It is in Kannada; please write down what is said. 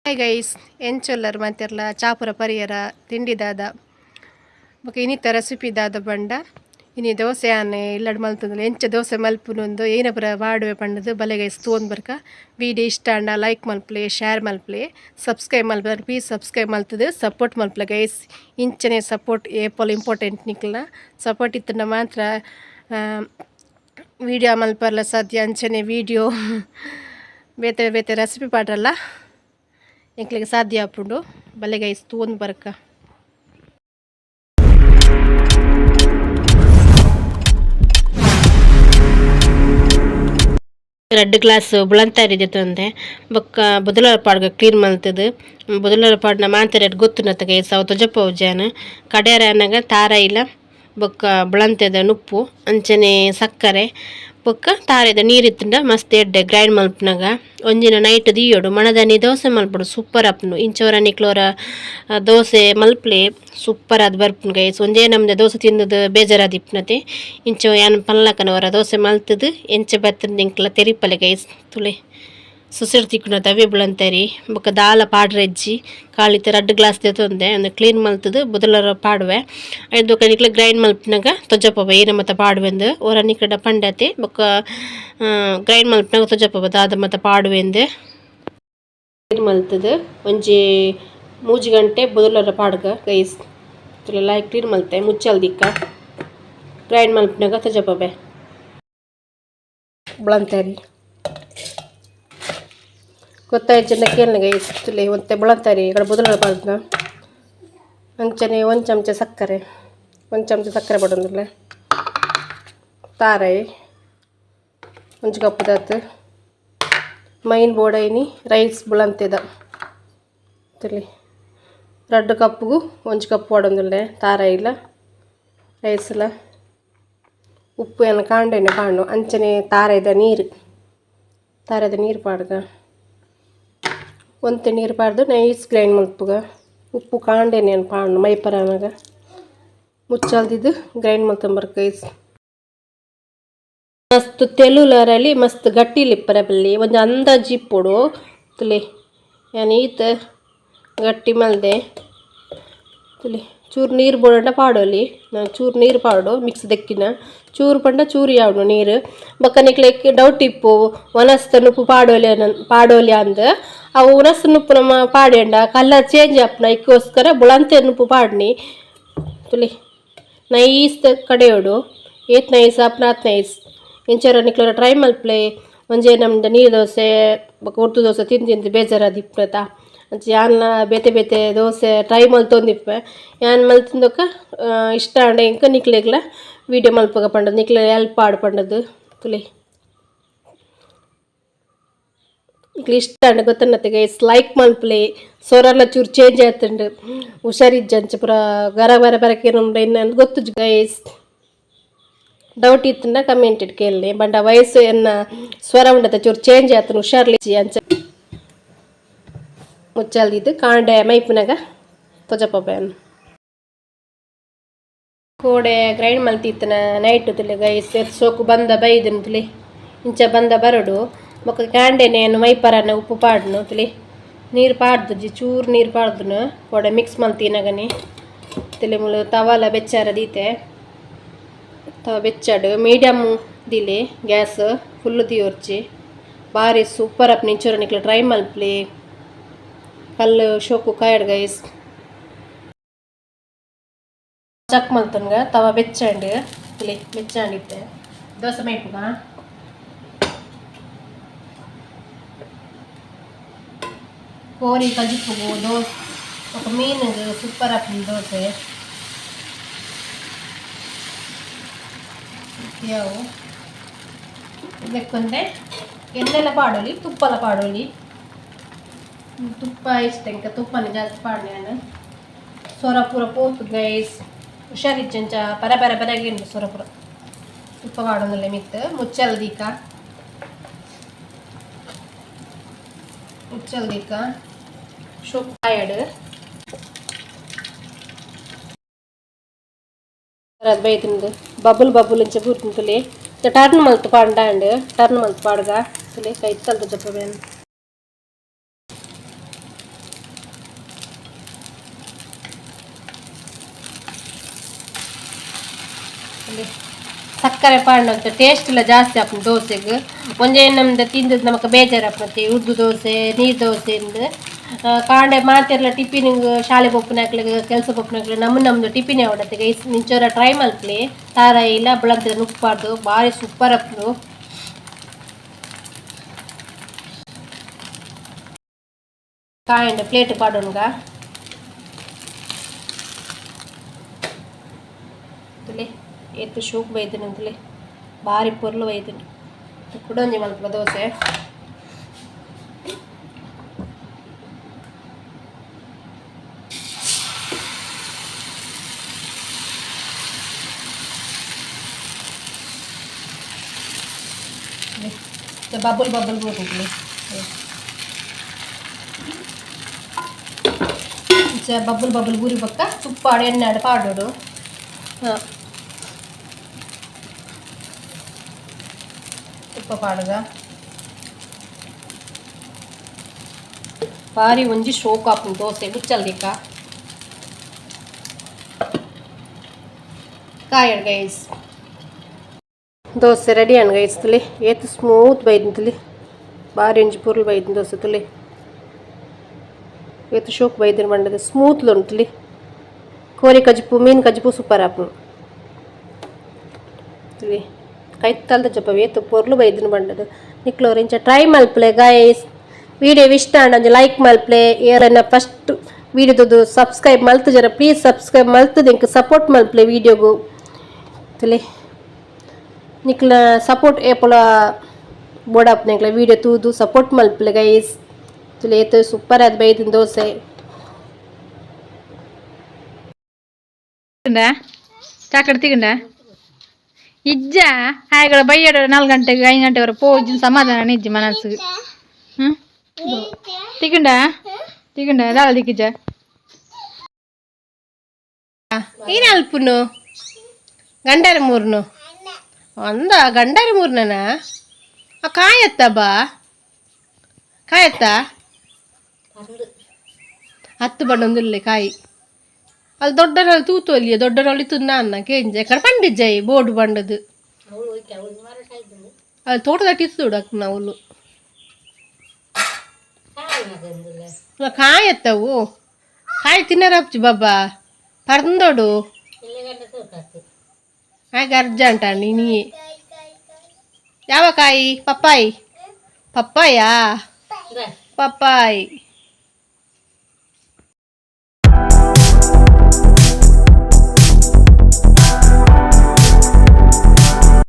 ಹಾಯ್ ಗೈಸ್ ಎಂಚೊಲ್ಲರು ಮಾತಿರಲ್ಲ ಚಾಪುರ ಪರಿಯರ ತಿಂಡಿದಾದ ಬೊಕ ಇನ್ನಿತ ರೆಸಿಪಿ ದಾದ ಬಂಡ ಇನಿ ದೋಸೆ ಆನೆ ಇಲ್ಲಡ್ ಮಲ್ತುಂದುಲ್ಲ ಎಂಚ ದೋಸೆ ಮಲ್ಪುನೊಂದು ಏನ ಪುರ ವಾಡುವೆ ಪಂಡದು ಬಲೆ ಗೈಸ್ ತೋನ್ ಬರ್ಕ ವಿಡಿಯೋ ಇಷ್ಟ ಅಂಡ ಲೈಕ್ ಮಲ್ಪ್ಲೆ ಶೇರ್ ಮಲ್ಪ್ಲೆ ಸಬ್ಸ್ಕ್ರೈಬ್ ಮಲ್ಪೆ ಪ್ಲೀಸ್ ಸಬ್ಸ್ಕ್ರೈಬ್ ಮಲ್ತದು ಸಪೋರ್ಟ್ ಮಲ್ಪ್ಲೆ ಗೈಸ್ ಇಂಚನೆ ಸಪೋರ್ಟ್ ಏಪಲ್ ಇಂಪಾರ್ಟೆಂಟ್ ನಿಕ್ಲ ಸಪೋರ್ಟ್ ಇತ್ತಂಡ ಮಾತ್ರ ವಿಡಿಯೋ ಮಲ್ಪರ್ಲ ಸಾಧ್ಯ ಅಂಚನೆ ವಿಡಿಯೋ ಬೇತೆ ಬೇತೆ ರೆಸಿಪಿ ಪಾಡ್ರಲ್ಲ ಎಂಕ್ಲಿಗೆ ಸಾಧ್ಯ ಆಪುಂಡು ಬಲೆ ಗೈಸ್ ತೂನ್ ಬರ್ಕ ರೆಡ್ ಗ್ಲಾಸ್ ಬುಳಂತಾರಿದೆ ತಂದೆ ಬೊಕ್ಕ ಬುದಲಾರ ಪಾಡ್ಗ ಕ್ಲೀನ್ ಮಲ್ತದು ಬುದಲಾರ ಪಾಡ್ನ ಮಾಂತ ರೆಡ್ ಗೊತ್ತುನತ್ತ ಗೈಸ್ ಅವು ತೊಜಪ್ಪ ಉಜ್ಜಾನ ಕಡೆಯರ ಅನ್ನಗ ತಾರ ಇಲ್ಲ ಬೊಕ್ಕ ಬುಳಂತೆದ ನುಪ್ಪು ಅಂಚನೆ ಸಕ್ಕರೆ ಬೊಕ್ಕ ತಾರೆದ ನೀರಿತ್ತಂಡ ಮಸ್ತ್ ಎಡ್ಡೆ ಗ್ರೈಂಡ್ ಮಲ್ಪನಾಗ ಒಂಜಿನ ನೈಟ್ ದಿಯೋಡು ಮಣದಾನಿ ದೋಸೆ ಮಲ್ಪಡು ಸೂಪರ್ ಅಪ್ನು ಇಂಚವರ ನಿಕ್ಲೋರ ದೋಸೆ ಮಲ್ಪ್ಲೆ ಸೂಪರ್ ಅದು ಬರ್ಪುನು ಗೈಸ್ ಒಂಜೇ ನಮ್ದೆ ದೋಸೆ ತಿಂದದು ಬೇಜಾರಾದಿಪ್ನತೆ ಇಂಚ ಯಾನ್ ಪಲ್ಲಕನವರ ದೋಸೆ ಮಲ್ತದು ಎಂಚ ಬತ್ತದ ನಿಂಕ್ಲ ತೆರಿಪಲೆ ಗೈಸ್ ತುಲೆ ಸುಸಿರು ತಿಕ್ಕುನ ತವೆ ಬುಳಂತರಿ ಬೊಕ್ಕ ದಾಲ ಪಾಡ್ರೆಜ್ಜಿ ಕಾಳಿತ ರೆಡ್ ಗ್ಲಾಸ್ ತೊಂದೆ ಒಂದು ಕ್ಲೀನ್ ಮಲ್ತದು ಬುದಲರ ಪಾಡುವೆ ಐದು ನಿಕ್ಲ ಗ್ರೈಂಡ್ ಮಲ್ಪಿನಾಗ ತೊಜಪ್ಪ ಏನ ಮತ್ತ ಪಾಡುವೆಂದು ಓರ ನಿಕಡ ಪಂಡತೆ ಬೊಕ್ಕ ಗ್ರೈಂಡ್ ಮಲ್ಪಿನಾಗ ತೊಜಪ್ಪ ದಾದ ಮತ್ತ ಪಾಡುವೆಂದು ಕ್ಲೀನ್ ಮಲ್ತದು ಒಂಜಿ 3 ಗಂಟೆ ಬುದಲರ ಪಾಡ್ಗ ಗೈಸ್ ತುಲೆಲ್ಲ ಕ್ಲೀನ್ ಮಲ್ತೆ ಮುಚ್ಚಲ್ ದಿಕ್ಕ ಗ್ರೈಂಡ್ ಮಲ್ಪಿನಾಗ ತೊಜಪ್ಪ ಬುಳಂತರಿ ಗೊತ್ತಾಯ್ತು ಕೇಳಿನ ಗೈಸ್ ತುಲೆ ಮತ್ತೆ ಬುಳಂತಾರಿ ఇక్కడ ಬುದಲರ ಪಾಡ್ನ ಅಂಚನೆ ಒಂದು ಚಮಚ ಸಕ್ಕರೆ ಪಡೊಂದುಲ್ಲೆ ತಾರೈ ಒಂಜಿ ಕಪ್ ದಾತ್ ಮೈನ್ ಬೋಡೈನಿ ರೈಸ್ ಬುಳಂತೆದ ತುಲೆ 2 ಕಪ್ಗೂ ಒಂಜಿ ಕಪ್ ಪಡೊಂದುಲ್ಲೆ ತಾರ ಇಲ್ಲ ರೈಸ್ ಇಲ್ಲ ಉಪ್ಪು ಏನು ಕಾಂಡೆನೆ ಪಾಂಡು ಅಂಚನೆ ತಾರೆದ ನೀರು ಪಾಡ್ಗ ಒಂತೆ ನೀರು ಪಾಡ್ದು ನೈಸ್ ಗ್ರೈಂಡ್ ಮಲ್ಪುಗ ಉಪ್ಪು ಕಾಂಡೆನೆ ಪಾಂಡು ಮೈಪರನಾಗ ಮುಚ್ಚಲ್ದಿದ್ದು ಗ್ರೈಂಡ್ ಮಲ್ತಂಬರ್ ಗೈಸ್ ಮಸ್ತ್ ತೆಲುಲರಲ್ಲಿ ಮಸ್ತ್ ಗಟ್ಟಿಲಿಪ್ಪರ ಬಲ್ಲಿ ಒಂದು ಅಂದಾಜಿ ಇಪ್ಪುಡು ತುಲೆ ಯಾನ್ ಈತ ಗಟ್ಟಿ ಮಲ್ದೆ ತುಲೆ ಚೂರು ನೀರು ಬೋಡಂಡ ಪಾಡೋಲಿ ನಾನು ಚೂರು ನೀರು ಪಾಡು ಮಿಕ್ಸ್ ದೆಕ್ಕಿನ ಚೂರು ಪಂಡ ಚೂರು ಯಾವಡು ನೀರು ಬೊಕ್ಕ ನಿಕ್ಲೆಕ್ ಡೌಟ್ ಇಪ್ಪು ಒನಸ್ತ ನುಪ್ಪು ಪಾಡೋಲಿ ಅಂದ ಅವು ಉನಸ್ ನುಪ್ಪು ನಮ್ಮ ಪಾಡ್ಯಂಡ ಕಲರ್ ಚೇಂಜ್ ಆಪ್ನ ಇಕ್ಕೋಸ್ಕರ ಬುಳಂತೆ ನುಪ್ಪು ಪಾಡ್ನಿ ತುಲಿ ನೈಸ್ ಕಡೆಯೋಡು ಏತ್ ನೈಸ್ ಆಪ್ನ ಆತ್ ನೈಸ್ ಇಂಚರ ನಿಕ್ಲರ ಟ್ರೈ ಮಲ್ಪ್ಲೆ ಒಂಜೇ ನಮ್ದು ನೀರು ದೋಸೆ ಬೊಕ್ಕ ಉರ್ದು ದೋಸೆ ತಿಂದು ಬೇಜಾರಾದಿಪ್ಪತ ಅಂಚ ಯಾನ್ಲ ಬೇತೆ ದೋಸೆ ಟ್ರೈ ಮಲ್ತೊಂದಿಪ್ಪೆ ಯಾನ್ ಮಲ್ತಿಂದೊಕ್ಕ ಇಷ್ಟ ಅಂಡ ಇಂಕ ನಿಕ್ಲೆಗ್ಲ ವಿಡಿಯೋ ಮಲ್ಪಗ ಪಂಡದು ನಿಕ್ಲೆ ಹೆಲ್ಪ್ ಆಡು ಪಂಡದು ತುಲೆ ಇಕ್ಲಿ ಇಷ್ಟ ಅಂಡ ಗೊತ್ತನ್ನತ್ತೆ ಗೈಸ್ ಲೈಕ್ ಮಲ್ಪ್ಲೆ ಸೊರಲ್ಲ ಚೂರು ಚೇಂಜ್ ಆಯ್ತಂಡು ಹುಷಾರಿಜ್ಜಂಚ ಪೂರ ಗರ ಬರಕೇನು ಇನ್ನು ಗೊತ್ತು ಗೈಸ್ ಡೌಟ್ ಇತ್ತಂಡ ಕಮೆಂಟ್ ಇಟ್ಟು ಕೇಳಿ ಬಂಡ ವಯಸ್ಸು ಎನ್ನ ಸ್ವರ ಉಂಡತ ಚೂರು ಚೇಂಜ್ ಆಯ್ತು ಹುಷಾರ್ಲಿಚ್ಚಿ ಅಂಚ ಮುಚ್ಚಲ್ದಿದ್ದು ಕಾಂಡೆ ಮೈಪುನಾಗ ತೊಜಪ್ಪನ್ ಕೋಡೆ ಗ್ರೈಂಡ್ ಮಲ್ತಿತ್ತನ ನೈಟ್ ತುಲೆ ಗೈಸ್ ಸೋಕು ಬಂದ ಬೈದನು ತುಲೆ ಇಂಚ ಬಂದ ಬರಡು ಬೊಕ್ಕ ಕಾಂಡೆನೇನು ಮೈಪರನ ಉಪ್ಪು ಪಾಡ್ನು ತುಲೆ ನೀರು ಪಾಡ್ದು ಚೂರು ನೀರು ಪಾಡ್ದು ಕೋಡೆ ಮಿಕ್ಸ್ ಮಲ್ತಿನಗನಿ ತುಲೆ ಮುಳು ತವಾಲ ಬೆಚ್ಚಾರ ದೀತೆ ತವ ಬೆಚ್ಚಾಡು ಮೀಡಿಯಮ್ ದಿಲಿ ಗ್ಯಾಸ್ ಫುಲ್ಲು ದಿಯೋರ್ಚಿ ಭಾರಿ ಸೂಪರ್ ಅಪ್ ನಿಂಚೂರ ನಿಕ್ಲ ಟ್ರೈ ಮಲ್ಪ್ಲಿ ಕಲ್ಲು ಶೋಕು ಕಾಯಡ್ ಗೈಸ್ ಚಕ್ ಮಲ್ತನ್ಗ ತವ ಬೆಚ್ಚಂಡು ಇಲ್ಲಿ ಬೆಚ್ಚಂಡಿತ್ತೆ ದೋಸೆ ಮೈಪುಗ ಕೋರಿ ಕಜಿಪುಗು ದೋಸೆ ఒక ಮೀನಿಗೆ ಸೂಪರ್ ಅಪ್ ದೋಸೆ ಯಾವು ಇದಕ್ಕೊಂದೆ ಎಣ್ಣೆಲ್ಲ ಪಾಡೋಲಿ ತುಪ್ಪಲ ಪಾಡೋಲಿ ತುಪ್ಪ ಇಷ್ಟ ಇಂಕ ತುಪ್ಪನ ಜಾಸ್ತಿ ಪಾಡ್ನೆ ನಾನು ಸೊರ ಪೂರ ಪೋತು ಗೈಸ್ ಹುಷಾರಿಜ್ಜಂಚ ಬರಗೇನು ಸೊರ ಪೂರ ತುಪ್ಪ ಪಾಡೋದಿಲ್ಲ ಮಿತ್ತು ಮುಚ್ಚಲ್ದಿಕ್ಕ ಶೋಕ್ ಕಾಯಡು ಬೈತಿಂದು ಬಬುಲ್ ಇಂಚ ಬೂರ್ತಿಂತುಲಿ ಟರ್ನ್ ಮಲ್ತು ಪಾಂಡ ಟರ್ನ್ ಮಲ್ತು ಪಾಡ್ಗ ತುಲಿ ಕೈ ತಲ್ದು ಜಪ್ಪಬೇನು ಸಕ್ಕರೆ ಪಾಂಡ ಟೇಸ್ಟ್ ಎಲ್ಲ ಜಾಸ್ತಿ ಹಾಕೊಂಡು ದೋಸೆಗೆ ಒಂದೇ ನಮ್ದು ತಿಂದು ನಮಗೆ ಬೇಜಾರು ಹಾಕ್ತದೆ ಉದ್ದು ದೋಸೆ ನೀರು ದೋಸೆಯಿಂದ ಕಾಂಡೆ ಮಾತೆಲ್ಲ ಟಿಫಿನಿಗೆ ಶಾಲೆ ಪಪ್ಪನಾಕ್ಲಿಗೆ ಕೆಲಸ ಪಪ್ಪನಾಕ್ಲಿ ನಮ್ಮದು ಟಿಫಿನೇ ಹೊಡತ್ತೆ ಗೈಸ್ ನಿಂಚೋರ ಟ್ರೈ ಮಲ್ಪ್ಲಿ ತಾರ ಇಲ್ಲ ಬೆಳಗ್ಗೆ ನುಪ್ಪಾರ್ದು ಭಾರಿ ಸೂಪರ್ ಅಪ್ಪು ಕಾಯಂಡ ಪ್ಲೇಟ್ ಪಾಡೋನ್ಗ ಏತು ಶೂಕ್ ಬೈತೀನಿ ಅಂತಲೇ ಭಾರಿ ಪೊರ್ಲು ಬೈತೀನಿ ಕುಡೊಂಜಿ ಮಲ್ಪ ದೋಸೆ ಬಬಲ್ ಬಬಲ್ ಹೋಗ್ಲಿ ಬಬಲ್ ಬಬಲ್ ಬೂರಿ ಬಕ್ಕ ತುಪ್ಪಾಡು ಎಣ್ಣೆ ಆಡು ಪಾಡೋಡು ಹಾಂ ತುಪ್ಪ ಪಾಡುಗ ಭಾರಿ ಒಂಜಿ ಶೋಕ್ ಹಾಕು ದೋಸೆ ಗುಚ್ಚಲ್ದಿಕ್ಕ ಕಾಯಡ್ ಗೈಸ್ ದೋಸೆ ರೆಡಿ ಅಣ್ಣ ಗೈಸ್ ತುಲಿ ಏತು ಸ್ಮೂತ್ ಬೈದಿನ ತುಲಿ ಭಾರಿ ಒಂಜಿ ಪುರ್ಲು ಬೈದಿನ ದೋಸೆ ತುಲಿ ಏತು ಶೋಕ್ ಬೈದಿನ ಬಂಡದ ಸ್ಮೂತ್ಲು ಉಂಟುಲಿ ಕೋರಿ ಕಜ್ಪು ಮೀನು ಕಜ್ಪು ಸೂಪರ್ ಆಪು ತುಲಿ ಕೈತಲ್ದ ಜಪ ಏತು ಪೊರ್ಲು ಬೈದಿನ ಬಂಡದು ನಿಕ್ಲೋರು ಇಂಚ ಟ್ರೈ ಮಲ್ಪ್ಲೆ ಗೈಸ್ ವಿಡಿಯೋ ಇಷ್ಟ ಅಂಡ್ ಲೈಕ್ ಮಲ್ಪ್ಲೆ ಏರನ್ನ ಫಸ್ಟ್ ವಿಡಿಯೋದು ಸಬ್ಸ್ಕ್ರೈಬ್ ಮಲ್ತು ಜರ ಪ್ಲೀಸ್ ಸಬ್ಸ್ಕ್ರೈಬ್ ಮಲ್ತದ ಇಂಕ ಸಪೋರ್ಟ್ ಮಲ್ಪ್ಲೆ ವಿಡಿಯೋಗು ತುಲಿ ನಿಕ್ಲ ಸಪೋರ್ಟ್ ಏಪಲ ಬೋಡಪ್ ನಿಕ್ಲ ವಿಡಿಯೋ ತೂದು ಸಪೋರ್ಟ್ ಮಲ್ಪ್ಲೆ ಗೈಸ್ ತುಲಿ ಏತು ಸೂಪರ್ ಆದ ಬೈದಿನ ದೋಸೆ ಚಾಕಡೆ ತಿಗಂಡ ಇಜ್ಜ ಹಾಯ್ಗಳ ಬೈಯಡ 4 ಗಂಟೆಗೆ 5 ಗಂಟೆವರೆಗೆ ಪೋಜಿನ ಸಮಾಧಾನ ನಿಜ್ಜಿ ಮನಸ್ಸು ತಿಗಂಡ ತಿಗಂಡ ದಾಳ ದಿಕ್ಕಿಜ್ಜ ಏನು ಅಲ್ಪುನು ಗಂಡರ ಮೂರ್ನು ಅಂದ ಗಂಡರ ಮೂರ್ನನ ಕಾಯತ್ತ ಬಾ ಕಾಯತ್ತ 10 ಬಂಡೊಂದಿಲ್ಲ ಕಾಯಿ ಅಲ್ಲಿ ದೊಡ್ಡರಲ್ಲಿ ತೂತು ಅಲ್ಲಿಯ ದೊಡ್ಡರಲ್ಲಿ ತುನ್ನ ಅನ್ನ ಕೇಂಜ ಕಡೆ ಪಂಡಿಜ್ಜಾಯಿ ಬೋರ್ಡು ಬಂಡದು ಅಲ್ಲಿ ತೋಟದಟ್ಟಿ ಇತ್ತು ನಾವು ಕಾಯತ್ತವು ಕಾಯಿ ತಿನ್ನರಪ್ಚು ಬಾಬಾ ಪರ್ದೋಡು ಹಾಗೆ ಅರ್ಜೆಂಟ ನೀ ಯಾವ ಕಾಯಿ ಪಪ್ಪಾಯಿ ಪಪ್ಪಾಯಾ ಪಪ್ಪಾಯಿ